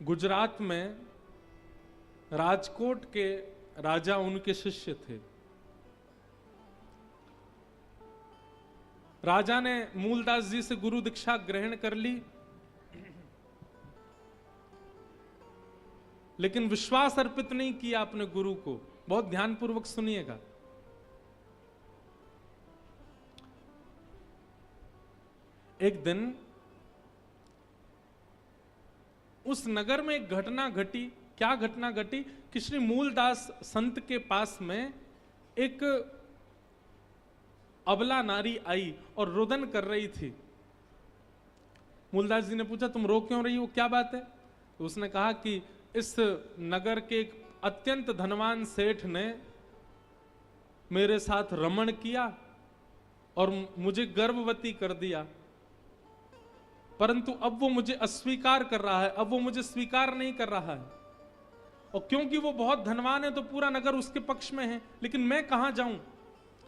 गुजरात में राजकोट के राजा उनके शिष्य थे। राजा ने मूलदास जी से गुरु दीक्षा ग्रहण कर ली, लेकिन विश्वास अर्पित नहीं किया अपने गुरु को। बहुत ध्यानपूर्वक सुनिएगा। एक दिन उस नगर में एक घटना घटी। क्या घटना घटी कि श्री मूलदास संत के पास में एक अबला नारी आई और रुदन कर रही थी। मूलदास जी ने पूछा, तुम रो क्यों रही हो, क्या बात है? तो उसने कहा कि इस नगर के एक अत्यंत धनवान सेठ ने मेरे साथ रमण किया और मुझे गर्भवती कर दिया, परंतु अब वो मुझे अस्वीकार कर रहा है, अब वो मुझे स्वीकार नहीं कर रहा है। और क्योंकि वो बहुत धनवान है तो पूरा नगर उसके पक्ष में है, लेकिन मैं कहां जाऊं?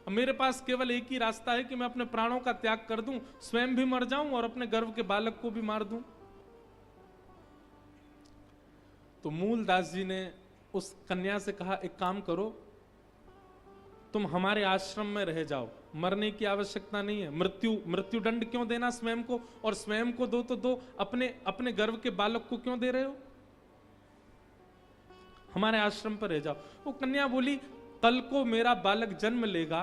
अब मेरे पास केवल एक ही रास्ता है कि मैं अपने प्राणों का त्याग कर दूं, स्वयं भी मर जाऊं और अपने गर्भ के बालक को भी मार दूं। तो मूलदास जी ने उस कन्या से कहा, एक काम करो, तुम हमारे आश्रम में रह जाओ, मरने की आवश्यकता नहीं है। मृत्यु दंड क्यों देना स्वयं को, और स्वयं को दो तो दो, अपने गर्भ के बालक को क्यों दे रहे हो? हमारे आश्रम पर रह जाओ। वो कन्या बोली, कल को मेरा बालक जन्म लेगा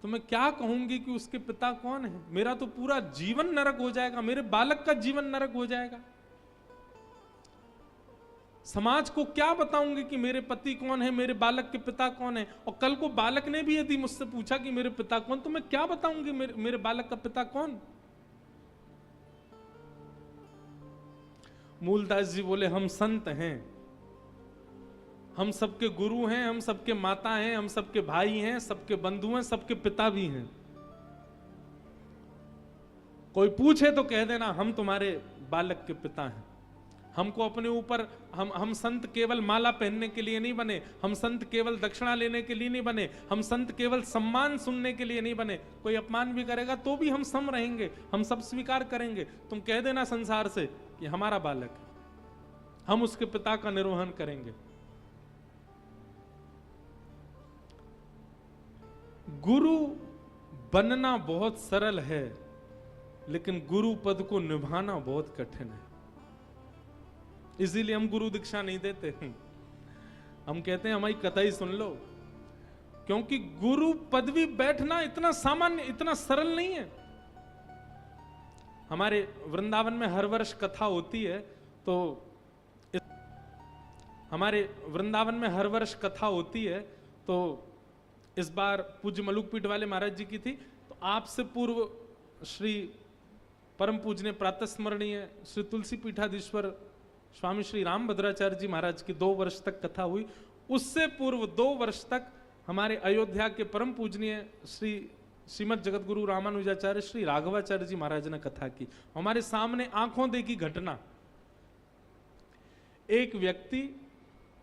तो मैं क्या कहूंगी कि उसके पिता कौन है? मेरा तो पूरा जीवन नरक हो जाएगा, मेरे बालक का जीवन नरक हो जाएगा। समाज को क्या बताऊंगी कि मेरे पति कौन है, मेरे बालक के पिता कौन है? और कल को बालक ने भी यदि मुझसे पूछा कि मेरे पिता कौन, तो मैं क्या बताऊंगी मेरे बालक का पिता कौन? मूलदास जी बोले, हम संत हैं, हम सबके गुरु हैं, हम सबके माता हैं, हम सबके भाई हैं, सबके बंधु हैं, सबके पिता भी हैं। कोई पूछे तो कह देना हम तुम्हारे बालक के पिता हैं। हमको अपने ऊपर, हम संत केवल माला पहनने के लिए नहीं बने, हम संत केवल दक्षिणा लेने के लिए नहीं बने, हम संत केवल सम्मान सुनने के लिए नहीं बने। कोई अपमान भी करेगा तो भी हम सम रहेंगे, हम सब स्वीकार करेंगे। तुम कह देना संसार से कि हमारा बालक है, हम उसके पिता का निर्वहन करेंगे। गुरु बनना बहुत सरल है, लेकिन गुरु पद को निभाना बहुत कठिन है। इसीलिए हम गुरु दीक्षा नहीं देते। हम कहते हैं हमारी कथा ही सुन लो, क्योंकि गुरु पदवी बैठना इतना सामान्य, इतना सरल नहीं है। हमारे वृंदावन में हर वर्ष कथा होती है, तो हमारे वृंदावन में हर वर्ष कथा होती है, तो इस बार पूज्य मलुकपीठ वाले महाराज जी की थी। तो आपसे पूर्व श्री परम पूजनीय प्रातः स्मरणीय श्री तुलसी पीठाधीश्वर स्वामी श्री रामभद्राचार्य जी महाराज की 2 वर्ष तक कथा हुई। उससे पूर्व 2 वर्ष तक हमारे अयोध्या के परम पूजनीय श्री श्रीमद जगत गुरु रामानुजाचार्य श्री राघवाचार्य जी महाराज ने कथा की। हमारे सामने आंखों देखी घटना, एक व्यक्ति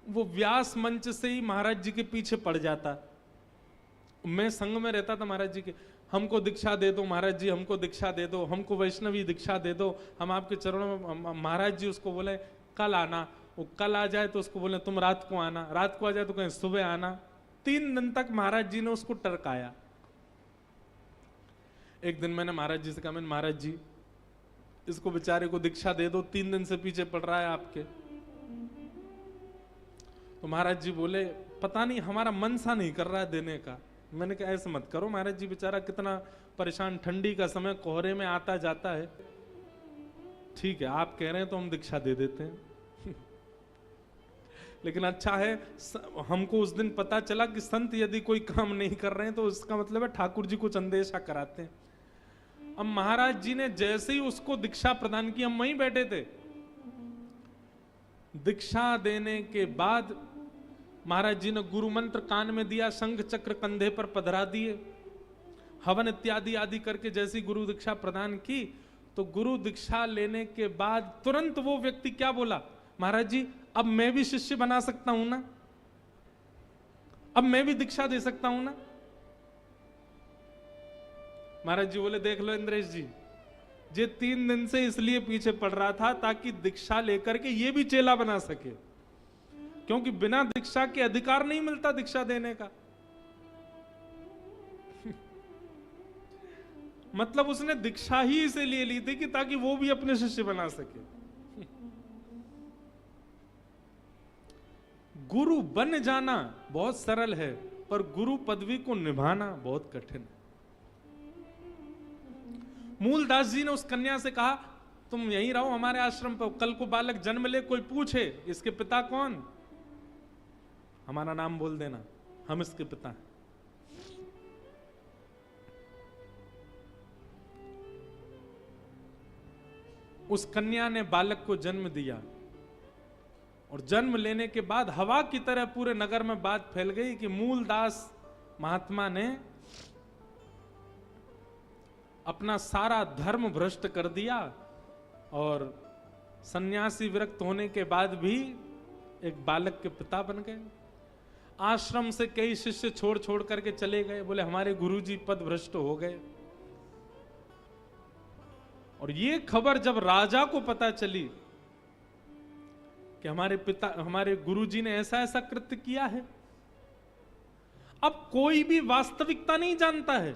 वो व्यास मंच से ही महाराज जी के पीछे पड़ जाता। मैं संग में रहता था महाराज जी के, हमको दीक्षा दे दो महाराज जी, हमको दीक्षा दे दो, हमको वैष्णवी दीक्षा दे दो, हम आपके चरणों में। महाराज जी उसको बोले कल आना, वो कल आ जाए तो उसको बोले तुम रात को आना, रात को आ जाए तो कहें सुबह आना। 3 दिन तक महाराज जी ने उसको टरकाया। एक दिन मैंने महाराज जी से कहा, मैंने महाराज जी इसको बेचारे को दीक्षा दे दो, 3 दिन से पीछे पड़ रहा है आपके। तो महाराज जी बोले पता नहीं हमारा मन सा नहीं कर रहा है देने का। मैंने कहा ऐसे मत करो महाराज जी, बेचारा कितना परेशान, ठंडी का समय, कोहरे में आता जाता है। ठीक है आप कह रहे हैं तो हम दीक्षा दे देते हैं। लेकिन अच्छा है, हमको उस दिन पता चला कि संत यदि कोई काम नहीं कर रहे हैं तो उसका मतलब है ठाकुर जी कुछ अंदेशा कराते हैं। अब महाराज जी ने जैसे ही उसको दीक्षा प्रदान की, हम वहीं बैठे थे। दीक्षा देने के बाद महाराज जी ने गुरु मंत्र कान में दिया, शंख चक्र कंधे पर पधरा दिए, हवन इत्यादि आदि करके जैसी गुरु दीक्षा प्रदान की, तो गुरु दीक्षा लेने के बाद तुरंत वो व्यक्ति क्या बोला, महाराज जी अब मैं भी शिष्य बना सकता हूं ना, अब मैं भी दीक्षा दे सकता हूं ना। महाराज जी बोले देख लो इंद्रेश जी, ये 3 दिन से इसलिए पीछे पड़ रहा था ताकि दीक्षा लेकर के ये भी चेला बना सके, क्योंकि बिना दीक्षा के अधिकार नहीं मिलता दीक्षा देने का। मतलब उसने दीक्षा ही इसीलिए ली थी कि ताकि वो भी अपने शिष्य बना सके। गुरु बन जाना बहुत सरल है, पर गुरु पदवी को निभाना बहुत कठिन है। मूलदास जी ने उस कन्या से कहा, तुम यहीं रहो हमारे आश्रम पर, कल को बालक जन्म ले, कोई पूछे इसके पिता कौन, हमारा नाम बोल देना, हम इसके पिता हैं। उस कन्या ने बालक को जन्म दिया, और जन्म लेने के बाद हवा की तरह पूरे नगर में बात फैल गई कि मूलदास महात्मा ने अपना सारा धर्म भ्रष्ट कर दिया, और सन्यासी विरक्त होने के बाद भी एक बालक के पिता बन गए। आश्रम से कई शिष्य छोड़ छोड़ करके चले गए, बोले हमारे गुरुजी पद भ्रष्ट हो गए। और ये खबर जब राजा को पता चली कि हमारे गुरुजी ने ऐसा ऐसा कृत्य किया है, अब कोई भी वास्तविकता नहीं जानता है,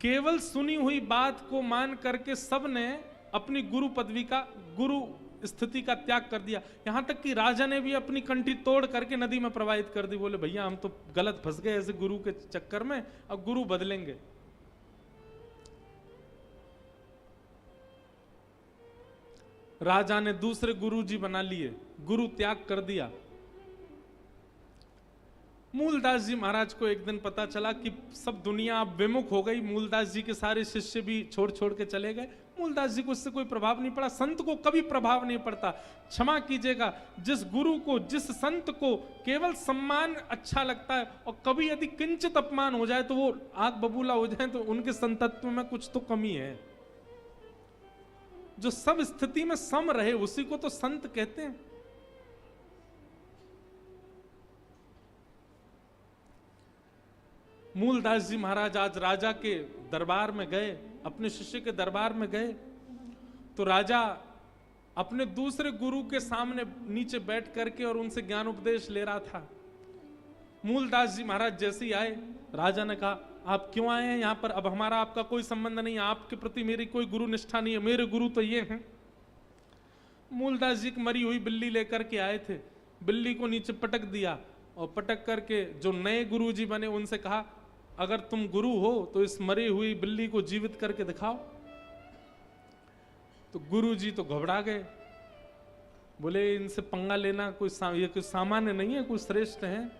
केवल सुनी हुई बात को मान करके सबने अपनी गुरु पदवी का, गुरु स्थिति का त्याग कर दिया। यहां तक कि राजा ने भी अपनी कंठी तोड़ करके नदी में प्रवाहित कर दी। बोले भैया हम तो गलत फंस गए ऐसे गुरु के चक्कर में, अब गुरु बदलेंगे। राजा ने दूसरे गुरुजी बना लिए, गुरु त्याग कर दिया। मूलदास जी महाराज को एक दिन पता चला कि सब दुनिया अब विमुख हो गई, मूलदास जी के सारे शिष्य भी छोड़ छोड़ के चले गए। मूलदास जी को इससे कोई प्रभाव नहीं पड़ा, संत को कभी प्रभाव नहीं पड़ता। क्षमा कीजिएगा, जिस गुरु को, जिस संत को केवल सम्मान अच्छा लगता है, और कभी यदि किंचित अपमान हो जाए तो वो आग बबूला हो जाए, तो उनके संतत्व में कुछ तो कमी है। जो सब स्थिति में सम रहे उसी को तो संत कहते हैं। मूलदास जी महाराज आज राजा के दरबार में गए, अपने शिष्य के दरबार में गए, तो राजा अपने दूसरे गुरु के सामने नीचे बैठ करके और उनसे ज्ञान उपदेश ले रहा था। मूलदास जी महाराज जैसे ही आए, राजा ने कहा आप क्यों आए हैं यहाँ पर, अब हमारा आपका कोई संबंध नहीं है, आपके प्रति मेरी कोई गुरु निष्ठा नहीं है, मेरे गुरु तो ये हैं। मूलदास जी एक मरी हुई बिल्ली लेकर के आए थे, बिल्ली को नीचे पटक दिया, और पटक करके जो नए गुरु जी बने उनसे कहा अगर तुम गुरु हो तो इस मरी हुई बिल्ली को जीवित करके दिखाओ। तो गुरु जी तो घबरा गए, बोले इनसे पंगा लेना ये कोई सामान्य नहीं है, कोई श्रेष्ठ है।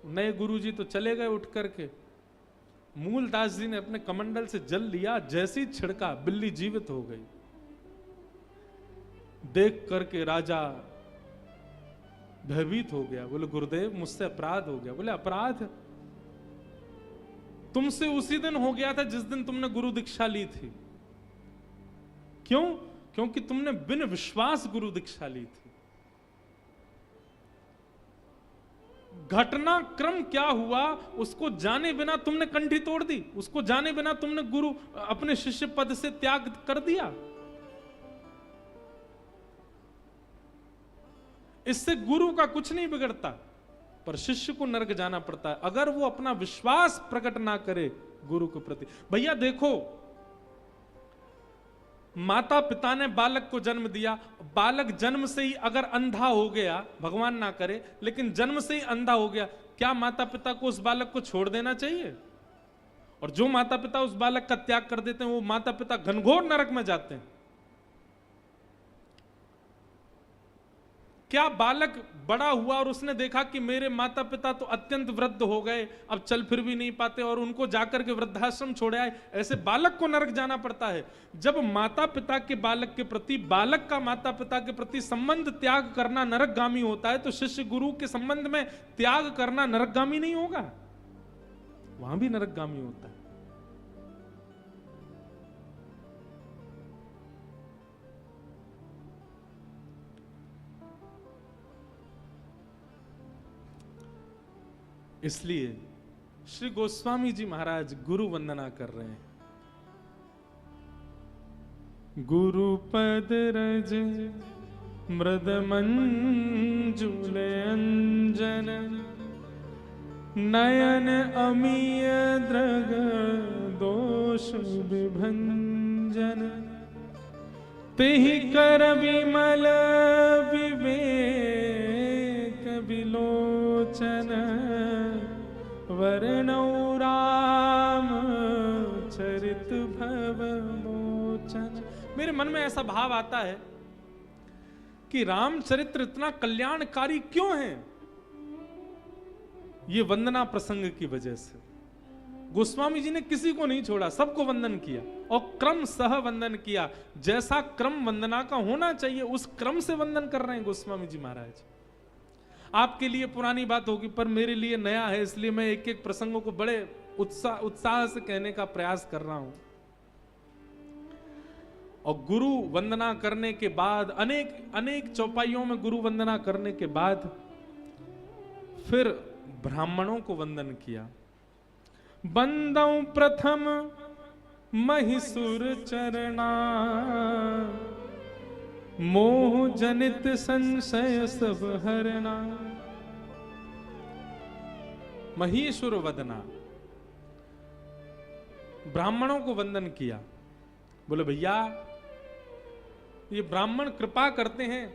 नए गुरुजी तो चले गए उठ करके। मूलदास जी ने अपने कमंडल से जल लिया, जैसे ही छिड़का बिल्ली जीवित हो गई। देख करके राजा भयभीत हो गया, बोले गुरुदेव मुझसे अपराध हो गया। बोले अपराध तुमसे उसी दिन हो गया था जिस दिन तुमने गुरु दीक्षा ली थी। क्यों? क्योंकि तुमने बिन विश्वास गुरु दीक्षा ली थी। घटनाक्रम क्या हुआ उसको जाने बिना तुमने कंठी तोड़ दी, उसको जाने बिना तुमने गुरु अपने शिष्य पद से त्याग कर दिया। इससे गुरु का कुछ नहीं बिगड़ता, पर शिष्य को नरक जाना पड़ता है अगर वो अपना विश्वास प्रकट ना करे गुरु के प्रति। भैया देखो, माता पिता ने बालक को जन्म दिया, बालक जन्म से ही अगर अंधा हो गया, भगवान ना करे, लेकिन जन्म से ही अंधा हो गया, क्या माता पिता को उस बालक को छोड़ देना चाहिए? और जो माता पिता उस बालक का त्याग कर देते हैं वो माता पिता घनघोर नरक में जाते हैं। क्या बालक बड़ा हुआ और उसने देखा कि मेरे माता पिता तो अत्यंत वृद्ध हो गए, अब चल फिर भी नहीं पाते, और उनको जाकर के वृद्धाश्रम छोड़े आए, ऐसे बालक को नरक जाना पड़ता है? जब माता पिता के बालक के प्रति, बालक का माता पिता के प्रति संबंध त्याग करना नरकगामी होता है, तो शिष्य गुरु के संबंध में त्याग करना नरकगामी नहीं होगा? वहां भी नरकगामी होता है। इसलिए श्री गोस्वामी जी महाराज गुरु वंदना कर रहे हैं। गुरुपद रज मृदमंजुल अंजन नयन अमीय द्रग दोष विभंजन तेहि कर विमल विवेक विलोचन वर्णौ राम चरित भव मोचन। मेरे मन में ऐसा भाव आता है कि रामचरित्र इतना कल्याणकारी क्यों है? ये वंदना प्रसंग की वजह से। गोस्वामी जी ने किसी को नहीं छोड़ा, सबको वंदन किया और क्रम सह वंदन किया। जैसा क्रम वंदना का होना चाहिए उस क्रम से वंदन कर रहे हैं गोस्वामी जी महाराज। आपके लिए पुरानी बात होगी पर मेरे लिए नया है, इसलिए मैं एक एक प्रसंगों को बड़े उत्साह से कहने का प्रयास कर रहा हूं। और गुरु वंदना करने के बाद अनेक चौपाइयों में गुरु वंदना करने के बाद फिर ब्राह्मणों को वंदन किया। बंदौ प्रथम महिसुर चरणा मोह जनित संशय सब हरणा। महीसुर वदना, ब्राह्मणों को वंदन किया। बोले भैया ये ब्राह्मण कृपा करते हैं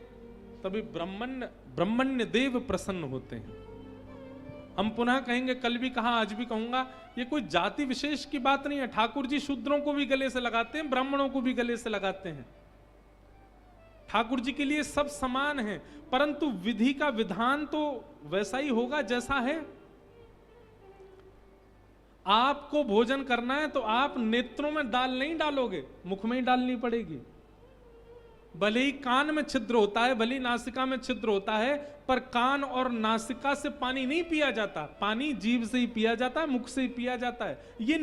तभी ब्रह्मण्य देव प्रसन्न होते हैं। हम पुनः कहेंगे, कल भी कहा आज भी कहूंगा, ये कोई जाति विशेष की बात नहीं है। ठाकुर जी शूद्रों को भी गले से लगाते हैं, ब्राह्मणों को भी गले से लगाते हैं। ठाकुर जी के लिए सब समान है, परंतु विधि का विधान तो वैसा ही होगा जैसा है। आपको भोजन करना है तो आप नेत्रों में दाल नहीं डालोगे, मुख में ही डालनी पड़ेगी। भले ही कान में छिद्र होता है, भले ही नासिका में छिद्र होता है, पर कान और नासिका से पानी नहीं पिया जाता। पानी जीभ से ही पिया जाता है, मुख से ही पिया जाता है। ये